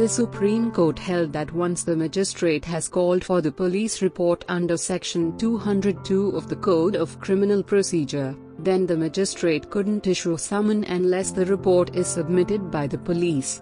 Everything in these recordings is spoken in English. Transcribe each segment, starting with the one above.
The Supreme Court held that once the magistrate has called for the police report under Section 202 of the Code of Criminal Procedure, then the magistrate couldn't issue summons unless the report is submitted by the police.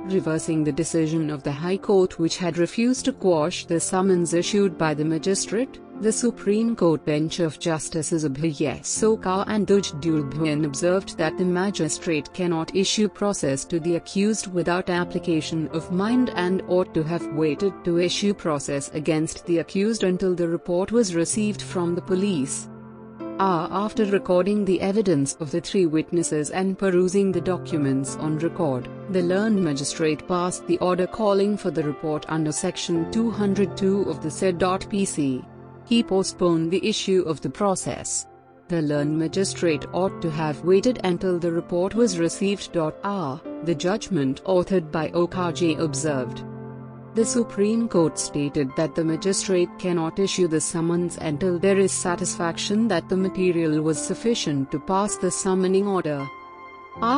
Reversing the decision of the High Court which had refused to quash the summons issued by the magistrate, the Supreme Court bench of Justices Abhay Sokar and Ujjwal Bhuyan observed that the magistrate cannot issue process to the accused without application of mind and ought to have waited to issue process against the accused until the report was received from the police. After recording the evidence of the three witnesses and perusing the documents on record, the learned magistrate passed the order calling for the report under Section 202 of the said PC. He postponed the issue of the process. The learned magistrate ought to have waited until the report was received. The judgment authored by Okaj observed. The Supreme Court stated that the magistrate cannot issue the summons until there is satisfaction that the material was sufficient to pass the summoning order.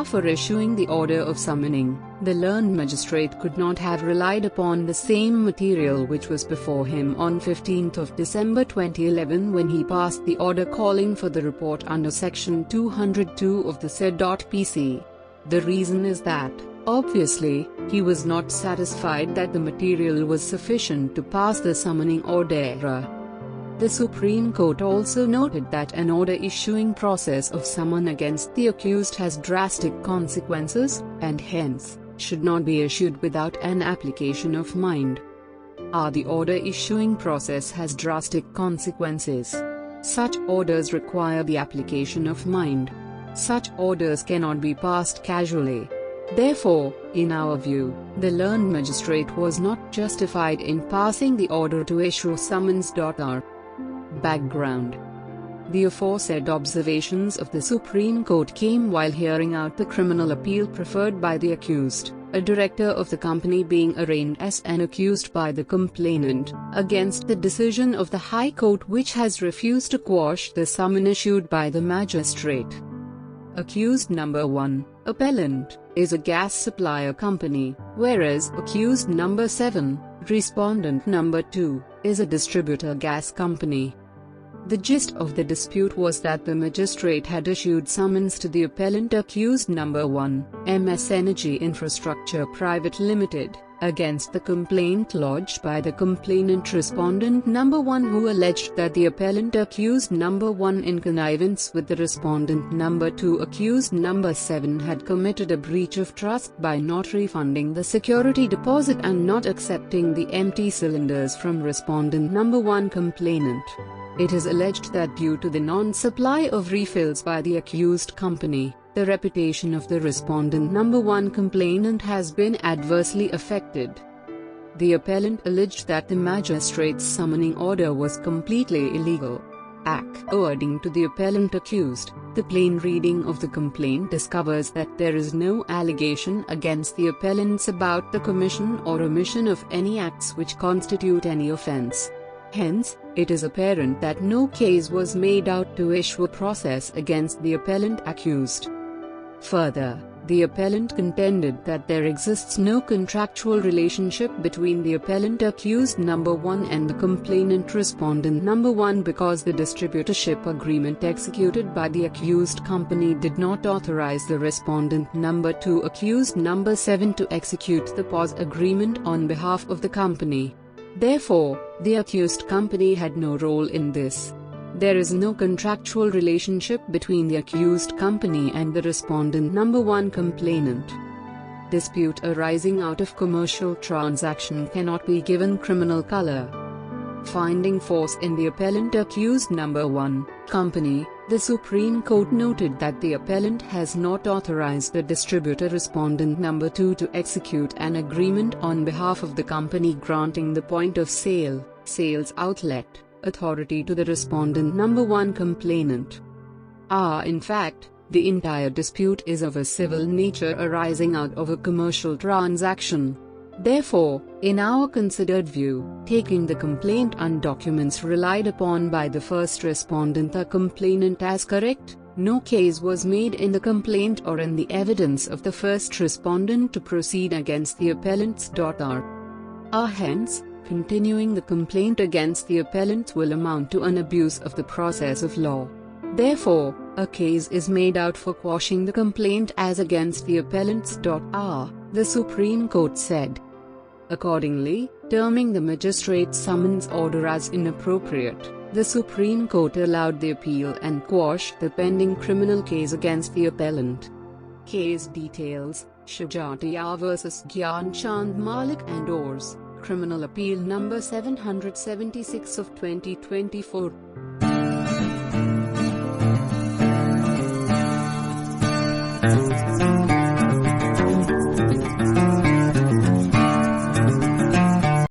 For issuing the order of summoning, the learned magistrate could not have relied upon the same material which was before him on 15th of December 2011 when he passed the order calling for the report under Section 202 of the said PC. The reason is that, obviously, he was not satisfied that the material was sufficient to pass the summoning order. The Supreme Court also noted that an order issuing process of summon against the accused has drastic consequences, and hence, should not be issued without an application of mind. The order issuing process has drastic consequences. Such orders require the application of mind. Such orders cannot be passed casually. Therefore, in our view, the learned magistrate was not justified in passing the order to issue summons. Background. The aforesaid observations of the Supreme Court came while hearing out the criminal appeal preferred by the accused, a director of the company being arraigned as an accused by the complainant, against the decision of the High Court which has refused to quash the summon issued by the magistrate. Accused number 1, appellant, is a gas supplier company, whereas accused number 7, respondent number 2, is a distributor gas company. The gist of the dispute was that the magistrate had issued summons to the appellant accused number 1, MS Energy Infrastructure Private Limited, against the complaint lodged by the complainant respondent number 1 who alleged that the appellant accused number 1 in connivance with the respondent number 2 accused number 7 had committed a breach of trust by not refunding the security deposit and not accepting the empty cylinders from respondent number 1 complainant. It is alleged that due to the non-supply of refills by the accused company, the reputation of the respondent number 1 complainant has been adversely affected. The appellant alleged that the magistrate's summoning order was completely illegal. According to the appellant accused, the plain reading of the complaint discovers that there is no allegation against the appellants about the commission or omission of any acts which constitute any offense. Hence, it is apparent that no case was made out to issue a process against the appellant accused. Further, the appellant contended that there exists no contractual relationship between the appellant accused number 1 and the complainant respondent number 1 because the distributorship agreement executed by the accused company did not authorize the respondent number 2 accused number 7 to execute the POS agreement on behalf of the company. Therefore, the accused company had no role in this. There is no contractual relationship between the accused company and the respondent number 1 complainant. Dispute arising out of commercial transaction cannot be given criminal color. Finding force in the appellant accused number 1 company, the Supreme Court noted that the appellant has not authorized the distributor respondent number 2 to execute an agreement on behalf of the company granting the point of sale, sales outlet, authority to the respondent number 1 complainant. In fact, the entire dispute is of a civil nature arising out of a commercial transaction. Therefore, in our considered view, taking the complaint and documents relied upon by the first respondent or complainant as correct, No case was made in the complaint or in the evidence of the first respondent to proceed against the appellants. Hence, continuing the complaint against the appellants will amount to an abuse of the process of law. Therefore, a case is made out for quashing the complaint as against the appellants. The Supreme Court said. Accordingly, terming the magistrate's summons order as inappropriate, the Supreme Court allowed the appeal and quashed the pending criminal case against the appellant. Case details: Shujatiya vs. Gyan Chand Malik and Ors, Criminal Appeal Number 776 of 2024.